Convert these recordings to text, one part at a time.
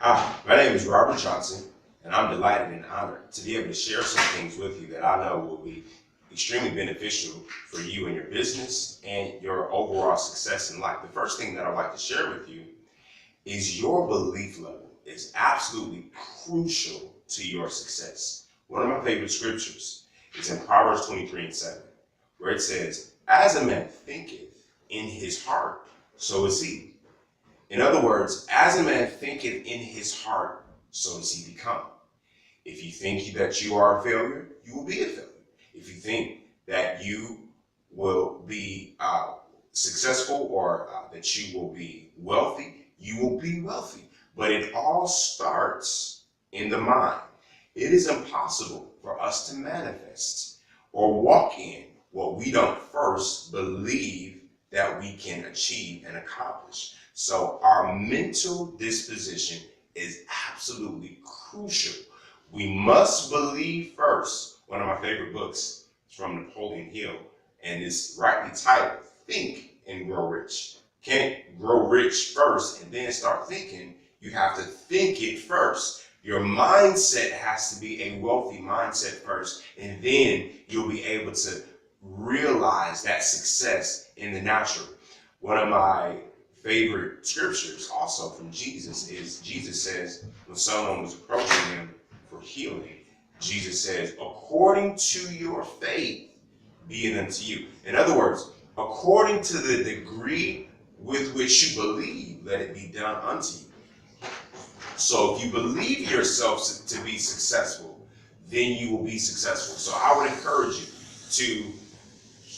Hi, my name is Robert Johnson, and I'm delighted and honored to be able to share some things with you that I know will be extremely beneficial for you and your business and your overall success in life. The first thing that I'd like to share with you is your belief level is absolutely crucial to your success. One of my favorite scriptures is in Proverbs 23:7, where it says, "As a man thinketh in his heart, so is he." In other words, as a man thinketh in his heart, so does he become. If you think that you are a failure, you will be a failure. If you think that you will be successful or that you will be wealthy, you will be wealthy. But it all starts in the mind. It is impossible for us to manifest or walk in what we don't first believe that we can achieve and accomplish. So our mental disposition is absolutely crucial. We must believe first. One of my favorite books is from Napoleon Hill, and it's rightly titled, Think and Grow Rich. Can't grow rich first and then start thinking. You have to think it first. Your mindset has to be a wealthy mindset first, and then you'll be able to realize that success in the natural. One of my favorite scriptures also from Jesus is, Jesus says, when someone was approaching him for healing, Jesus says, "According to your faith be it unto you." In other words, according to the degree with which you believe, let it be done unto you. So if you believe yourself to be successful, then you will be successful. So I would encourage you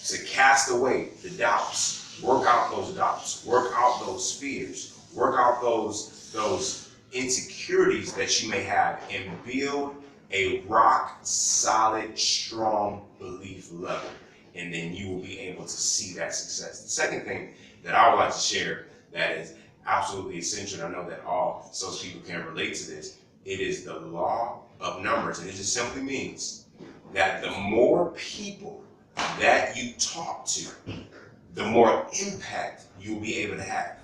to cast away the doubts. Work out those doubts. Work out those fears. Work out those insecurities that you may have, and build a rock solid, strong belief level. And then you will be able to see that success. The second thing that I would like to share that is absolutely essential, I know that all social people can relate to this, it is the law of numbers. And it just simply means that the more people that you talk to, the more impact you'll be able to have.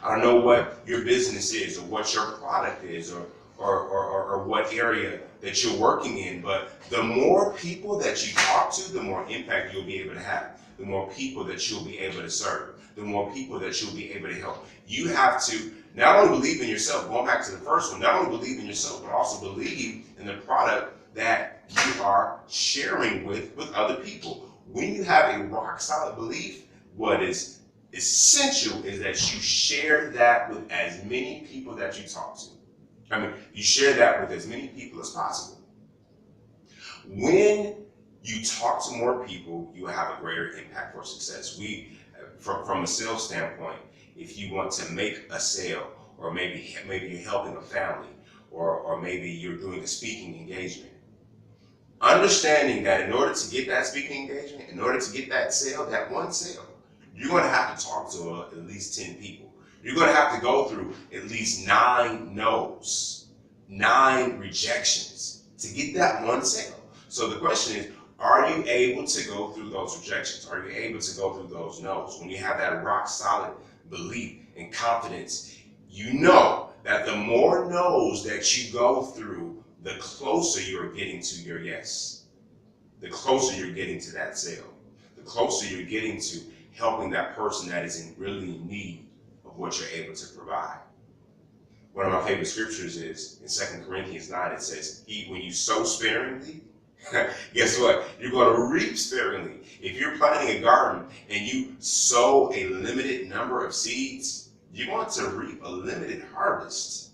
I don't know what your business is or what your product is or what area that you're working in, but the more people that you talk to, the more impact you'll be able to have. The more people that you'll be able to serve, the more people that you'll be able to help. You have to not only believe in yourself, going back to the first one, not only believe in yourself, but also believe in the product that you are sharing with other people. When you have a rock solid belief, what is essential is that you share that with as many people that you talk to. You share that with as many people as possible. When you talk to more people, you will have a greater impact for success. From a sales standpoint, if you want to make a sale, or maybe you're helping a family, or maybe you're doing a speaking engagement, understanding that in order to get that speaking engagement, in order to get that sale, that one sale, you're going to have to talk to at least 10 people. You're going to have to go through at least 9 no's, 9 rejections to get that one sale. So the question is, are you able to go through those rejections? Are you able to go through those no's? When you have that rock solid belief and confidence, you know that the more no's that you go through, the closer you're getting to your yes. The closer you're getting to that sale. The closer you're getting to helping that person that is really in need of what you're able to provide. One of my favorite scriptures is in 2 Corinthians 9, it says, when you sow sparingly, guess what? You're going to reap sparingly. If you're planting a garden and you sow a limited number of seeds, you're going to reap a limited harvest.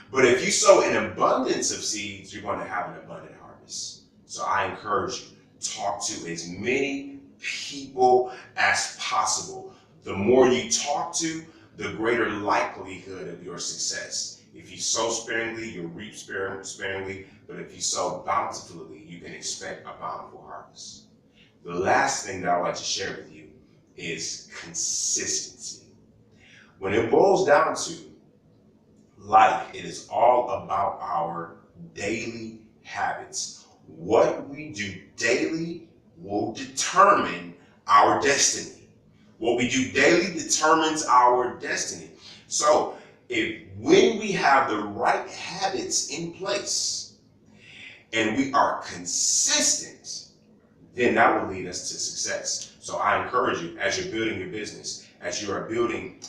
But if you sow an abundance of seeds, you're going to have an abundant harvest. So I encourage you, talk to as many people as possible. The more you talk to, the greater likelihood of your success. If you sow sparingly, you'll reap sparingly, but if you sow bountifully, you can expect a bountiful harvest. The last thing that I'd like to share with you is consistency. When it boils down to life, it is all about our daily habits. What we do daily will determine our destiny. What we do daily determines our destiny. So when we have the right habits in place and we are consistent, then that will lead us to success. So I encourage you, as you're building your business, as you are building,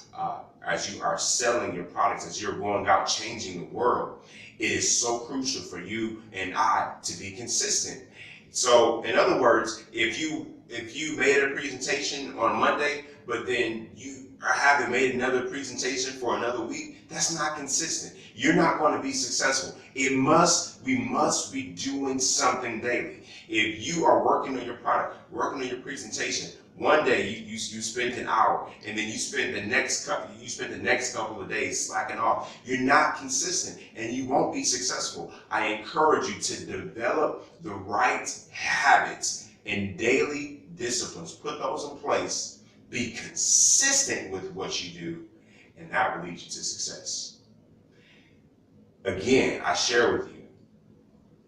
as you are selling your products, as you're going out changing the world, it is so crucial for you and I to be consistent. So in other words, if you made a presentation on Monday, but then you haven't made another presentation for another week, that's not consistent. You're not going to be successful. We must be doing something daily. If you are working on your product, working on your presentation, one day you spend an hour, and then you spend the next couple of days slacking off. You're not consistent, and you won't be successful. I encourage you to develop the right habits and daily disciplines. Put those in place. Be consistent with what you do, and that will lead you to success. Again, I share with you,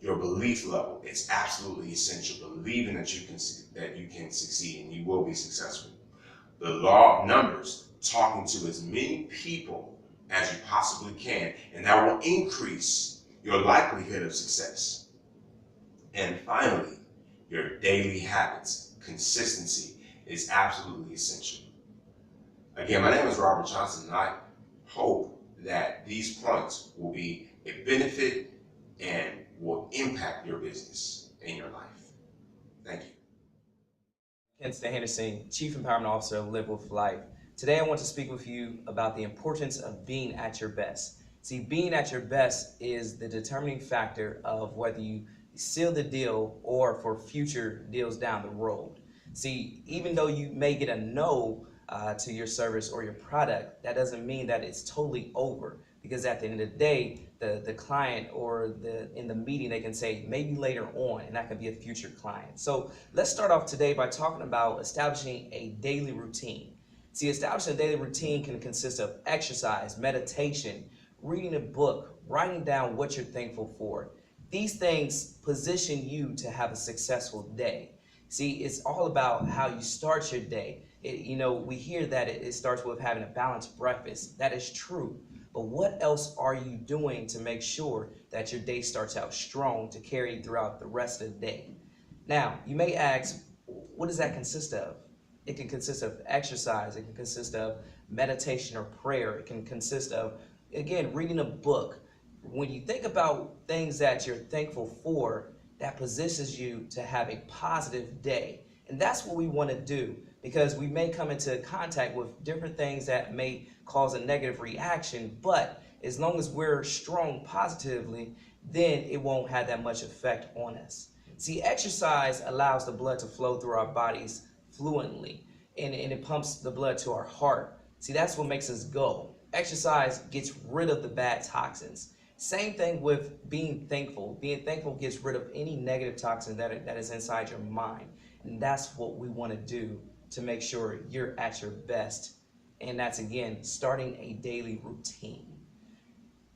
your belief level is absolutely essential. Believing that you can succeed and you will be successful. The law of numbers, talking to as many people as you possibly can, and that will increase your likelihood of success. And finally, your daily habits. Consistency is absolutely essential. Again, my name is Robert Johnson, and I hope that these points will be a benefit and will impact your business and your life. Thank you. Kenston Henderson, Chief Empowerment Officer of Live with Life. Today I want to speak with you about the importance of being at your best. See, being at your best is the determining factor of whether you seal the deal or for future deals down the road. See, even though you may get a no to your service or your product, that doesn't mean that it's totally over. Because at the end of the day, the client or in the meeting, they can say maybe later on, and that could be a future client. So let's start off today by talking about establishing a daily routine. See, establishing a daily routine can consist of exercise, meditation, reading a book, writing down what you're thankful for. These things position you to have a successful day. See, it's all about how you start your day. We hear that it starts with having a balanced breakfast. That is true. But what else are you doing to make sure that your day starts out strong to carry throughout the rest of the day? Now, you may ask, what does that consist of? It can consist of exercise. It can consist of meditation or prayer. It can consist of, again, reading a book. When you think about things that you're thankful for, that positions you to have a positive day. And that's what we want to do, because we may come into contact with different things that may cause a negative reaction, but as long as we're strong positively, then it won't have that much effect on us. See, exercise allows the blood to flow through our bodies fluently, and it pumps the blood to our heart. See, that's what makes us go. Exercise gets rid of the bad toxins. Same thing with being thankful. Being thankful gets rid of any negative toxin that is inside your mind. And that's what we want to do to make sure you're at your best. And that's, again, starting a daily routine.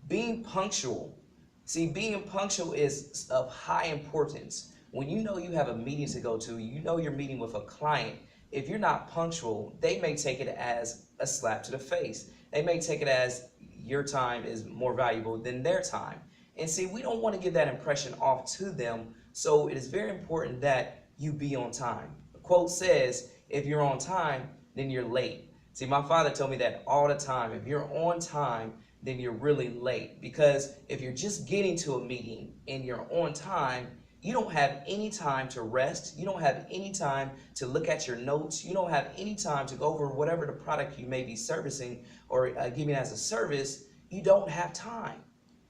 Being punctual. See, being punctual is of high importance. When you know you have a meeting to go to, you know you're meeting with a client, if you're not punctual, they may take it as a slap to the face. They may take it as your time is more valuable than their time. And see, we don't want to give that impression off to them, so it is very important that you be on time. The quote says, if you're on time, then you're late. See, my father told me that all the time. If you're on time, then you're really late. Because if you're just getting to a meeting and you're on time, you don't have any time to rest. You don't have any time to look at your notes. You don't have any time to go over whatever the product you may be servicing or giving as a service. You don't have time.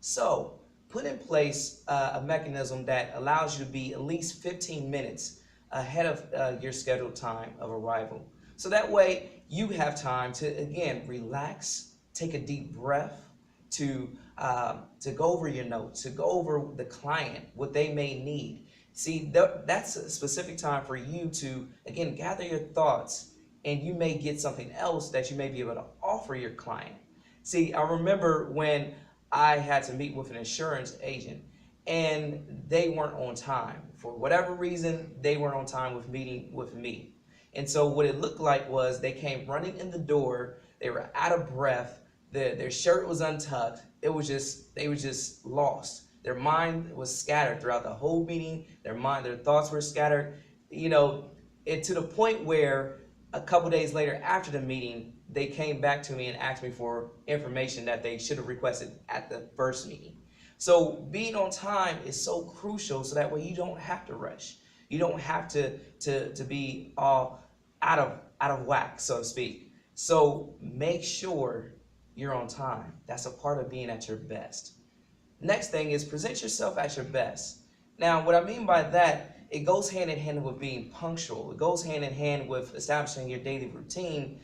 So put in place a mechanism that allows you to be at least 15 minutes ahead of your scheduled time of arrival. So that way you have time to, again, relax, take a deep breath, to go over your notes, to go over the client, what they may need. See, that's a specific time for you to, again, gather your thoughts, and you may get something else that you may be able to offer your client. See, I remember when I had to meet with an insurance agent, and they weren't on time. For whatever reason, they weren't on time with meeting with me. And so what it looked like was they came running in the door, they were out of breath, their shirt was untucked. It was just, they were just lost. Their mind was scattered throughout the whole meeting. Their thoughts were scattered. You know, it to the point where a couple days later after the meeting, they came back to me and asked me for information that they should have requested at the first meeting. So being on time is so crucial, so that way you don't have to rush. You don't have to be all out of whack, so to speak. So make sure you're on time. That's a part of being at your best. Next thing is present yourself at your best. Now, what I mean by that, it goes hand in hand with being punctual. It goes hand in hand with establishing your daily routine,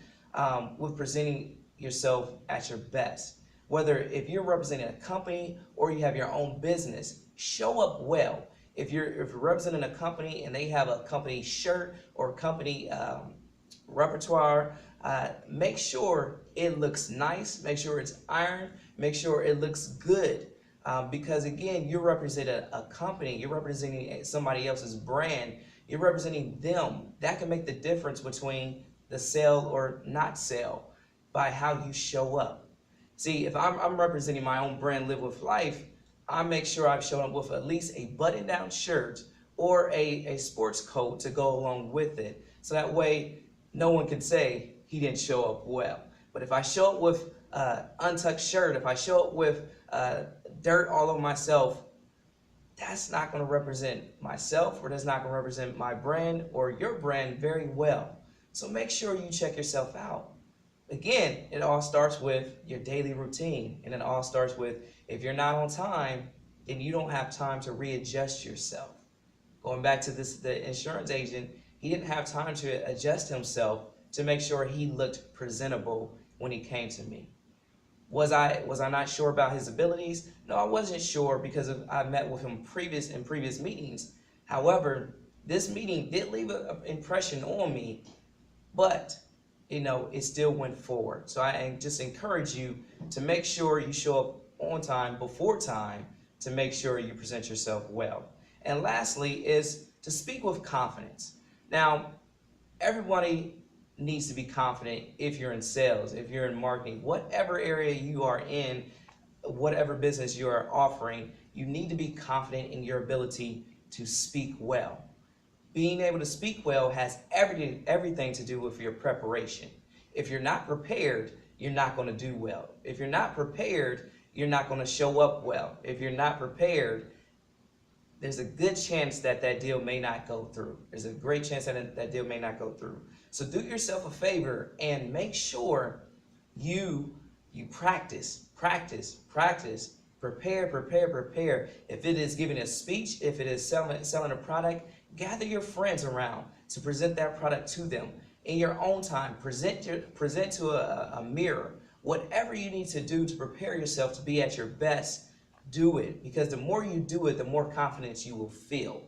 with presenting yourself at your best. Whether if you're representing a company or you have your own business, show up well. If you're representing a company and they have a company shirt or company repertoire, make sure it looks nice, make sure it's ironed, make sure it looks good. Because again, you're representing a company, you're representing somebody else's brand, you're representing them. That can make the difference between the sale or not sale by how you show up. See, if I'm representing my own brand, Live With Life, I make sure I've shown up with at least a button-down shirt or a sports coat to go along with it. So that way, no one can say he didn't show up well. But if I show up with untucked shirt, if I show up with dirt all over myself, that's not going to represent myself, or that's not going to represent my brand or your brand very well. So make sure you check yourself out. Again, it all starts with your daily routine, and it all starts with, if you're not on time, then you don't have time to readjust yourself. Going back to the insurance agent, he didn't have time to adjust himself to make sure he looked presentable when he came to me. Was I not sure about his abilities? No, I wasn't sure, because I met with him in previous meetings. However, this meeting did leave an impression on me, but it still went forward. So I just encourage you to make sure you show up on time, before time, to make sure you present yourself well. And lastly is to speak with confidence. Now, everybody needs to be confident if you're in sales, if you're in marketing, whatever area you are in, whatever business you are offering, you need to be confident in your ability to speak well. Being able to speak well has everything to do with your preparation. If you're not prepared, you're not going to do well. If you're not prepared, you're not going to show up well. If you're not prepared, there's a good chance that deal may not go through. There's a great chance that deal may not go through. So do yourself a favor and make sure you practice, prepare. If it is giving a speech, if it is selling a product, gather your friends around to present that product to them in your own time. Present to a mirror. Whatever you need to do to prepare yourself to be at your best, do it. Because the more you do it, the more confidence you will feel.